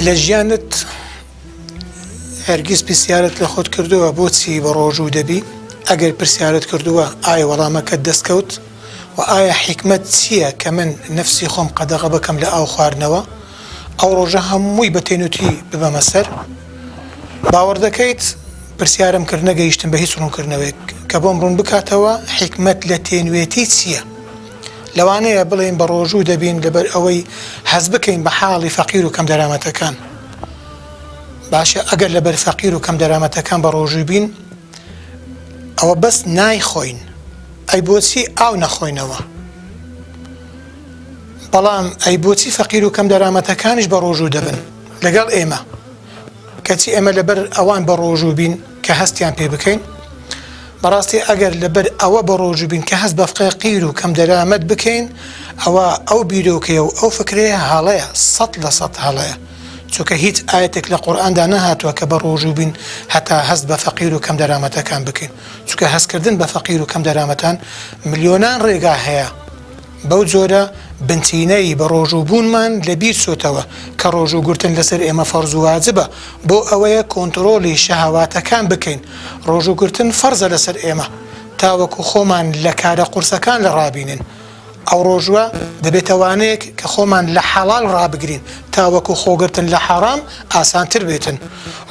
لە ژیانت هەرگیز پرسیارت لە خۆت کردووە بۆچی بە ڕۆژوو دەبی؟ ئەگەر پرسیارت کردووە ئایا وەڵامەکەت دەستکەوت و ئایا حیکمەت چییە کە من نەفسی خۆم قەدەغە بکەم لە ئاو خواردنەوە؟ ئەو ڕۆژە هەمووی بە تێنوتی ببەمە سەر. باوەڕ دەکەیت پرسیارم کرد نەگەیشتم بە هیچ ڕوونکردنەوەیەک کە بۆم ڕوون بکاتەوە حیکمەت لە تێنوێتی چییە؟ لەوانەیە بڵێن بە ڕۆژوو دەبین لەبەر ئەوەی حەز بکەین بە حاڵی فەقیر و کەم دەرامەتەکان. باشە ئەگەر لەبەر فەقیر و کەم دەرامەتەکان بە ڕۆژوو بین ئەوە بەس نایخۆین، ئەی بۆچی ئاو نەخۆینەوە؟ بەڵام ئەی بۆچی فەقیر و کەم دەرامەتەکانیش بە ڕۆژوو دەبن لەگەڵ ئێمە؟ کەچی ئێمە لەبەر ئەوان بە ڕۆژوو بین کە هەستیان پێ بکەین؟ بەڕاستی ئەگەر لەبەر ئەوە بە ڕۆژوو بین کە هەست بە فەقیر و کەم دەرامەت بکەین، ئەوە ئەو بیرۆکەیە و ئەو فکرەیە هەڵەیە، 100% هەڵەیە. چونکە هیچ ئاەتێک لە قورئاندا نەهاتووە کە بە ڕۆژوو بین هەتا هەست بە فەقیر و کەم دەرامەتەکان بکەین. چونکە هەستکردن بە فەقیر و کەم دەرامەتان ملیۆنان ڕێگا هەیە. بەو جۆرە بنچینەی بە ڕۆژوو بوونمان لەبیر چۆتەوە کە ڕۆژوو گرتن لەسەر ئێمە فەرز و واجبە، بۆ ئەوەیە کۆنتڕۆلی شەهەواتەکان بکەین. ڕۆژوو گرتن فەرزە لەسەر ئێمە تاوەکو خۆمان لە کارە قورسەکان لە ڕابینن. ئەو ڕۆژوە دەبێتەوانەیەک کە خۆمان لە حەڵال ڕابگرین تاوەکو خۆگرتن لە حەرام ئاسانتر بێتن.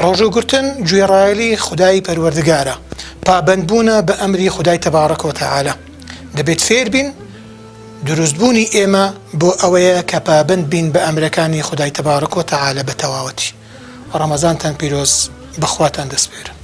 ڕۆژوو گرتن گوێڕایەلی خودای پەروەردگارە، پابەندبوونە بە ئەمری خودای تەبارەک و تەعالە. دەبێت فێر بین دروستبوونی ئێمە بۆ ئەوەیە کە پابەند بین بە ئەمرەکانی خودای تەبارەک و تەعالە بە تەواوەتی. ڕەمەزانتان پیرۆز، بەخواتان دەسپێرم.